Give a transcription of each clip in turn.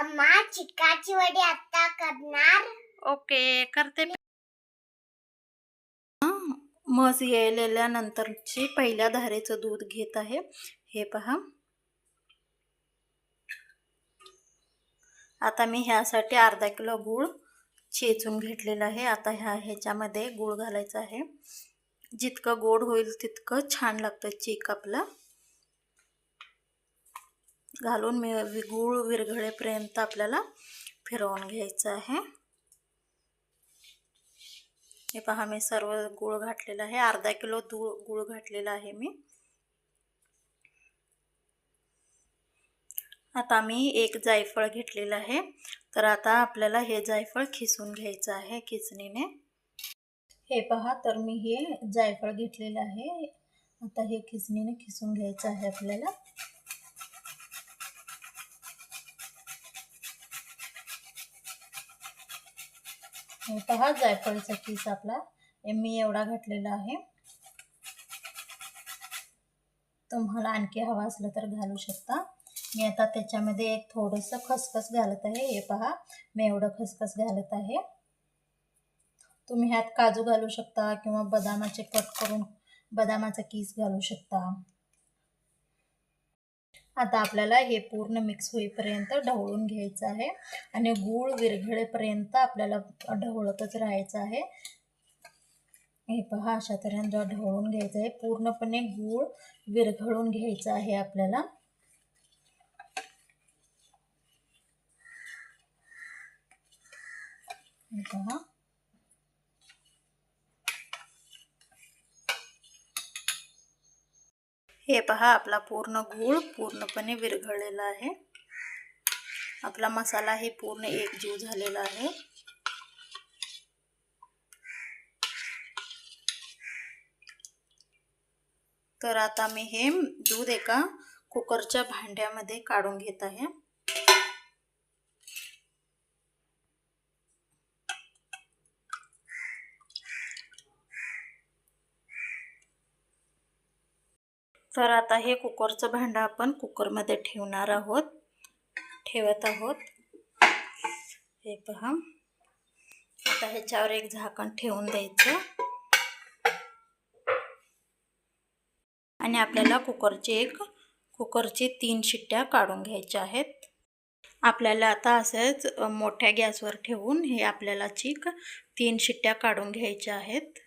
अम्मा चिकाची वडी आता करणार. ओके करते. म्हस येल्यानंतरची पहिल्या धारेचं दूध घेत आहे. हे पहा. आता मी ह्यासाठी अर्धा किलो गूळ चेचून घेतलेला आहे. आता ह्याच्यामध्ये गूळ घालायचा आहे. जितकं गोड होईल तितकं छान लागतं चीक आपला. घालून गूळ विरघळेपर्यंत आपल्याला फिरवून घ्यायचं आहे. हे पहा मी सर्व गूळ घातलेला आहे. अर्धा किलो गूळ घातलेला आहे मी. आता मी एक जायफळ घेतलेलं आहे. तर आता आपल्याला हे जायफळ खिसून घ्यायचं आहे खिसणीने. हे पहा, तर मी हे जायफळ घेतलेलं आहे. आता हे खिसणीने खिसून घ्यायचं आहे आपल्याला. हे पहा जायफळचा खिस आपला मी एवढा घातलेला आहे. तुम्हाला आणखी हवा असलं तर घालू शकता. मी आता त्याच्यामध्ये एक थोडंसं खसखस घालत आहे. हे पहा मी एवढं खसखस घालत आहे. तुम्ही ह्यात काजू घालू शकता किंवा बदामाचे कट करून बदामाचा किस घालू शकता. आता आपल्याला हे पूर्ण मिक्स होईपर्यंत ढवळून घ्यायचं आहे आणि गूळ विरघळेपर्यंत आपल्याला ढवळतच राहायचं आहे. हे पहा अशा तऱ्हेने ढवळून घ्यायचं आहे. पूर्णपणे गूळ विरघळून घ्यायचं आहे आपल्याला. हे पहा. हे पहा आपला पूर्ण गूळ पूर्णपणे विरघळलेला आहे. आपला मसाला हे पूर्ण एकजीव झालेला आहे. तर आता मी हे दूध एका कुकरच्या भांड्यामध्ये काढून घेत आहे. तर आता हे कुकरचं भांडं आपण कुकरमध्ये ठेवत आहोत. हे पहा. आता ह्याच्यावर एक झाकण ठेवून द्यायचं आणि आपल्याला कुकरची 3 शिट्ट्या काढून घ्यायच्या आहेत. आपल्याला आता असंच मोठ्या गॅसवर ठेवून हे आपल्याला 3 शिट्ट्या काढून घ्यायच्या आहेत.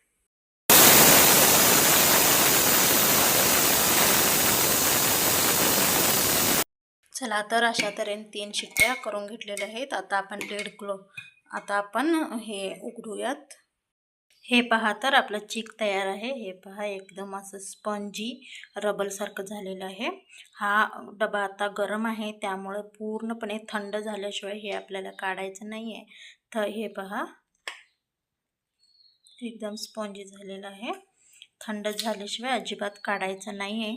चला, तर अशा तऱ्हेने 3 शिट्ट्या करून घेतलेल्या आहेत. आता आपण 1.5 किलो आता आपण हे उघडूयात. हे पहा, तर आपलं चीक तयार आहे. हे पहा एकदम असं स्पंजी रबलसारखं झालेलं आहे. हा डबा आता गरम आहे त्यामुळे पूर्णपणे थंड झाल्याशिवाय हे आपल्याला काढायचं नाही आहे. तर हे पहा एकदम स्पंजी झालेलं आहे. थंड झाल्याशिवाय अजिबात काढायचं नाही आहे.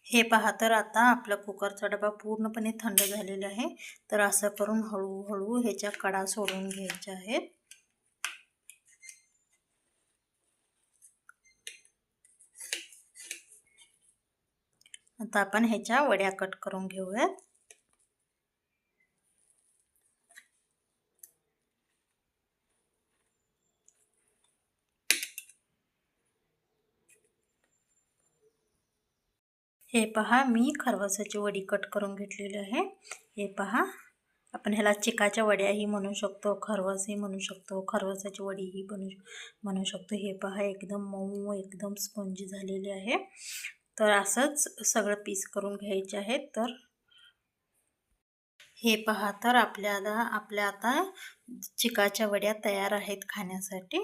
हे पहा, तर आता आपला कुकरचा डबा पूर्णपणे थंड झालेला आहे. तर असं करून हळूहळू ह्याच्या कडा सोडून घ्यायच्या आहेत. आता आपण ह्याच्या वड्या कट करून घेऊयात. हे पहा मी खरवसाची वडी कट करून घेतलेली आहे. हे पहा, आपण ह्याला चिकाच्या वड्याही म्हणू शकतो, खरवसही म्हणू शकतो, खरवसाची वडीही म्हणू शकतो. हे पहा एकदम मऊ एकदम स्पंजी झालेली आहे. तर असंच सगळं पीस करून घ्यायचे आहेत. तर हे पहा, तर आपल्या आता चिकाच्या वड्या तयार आहेत खाण्यासाठी.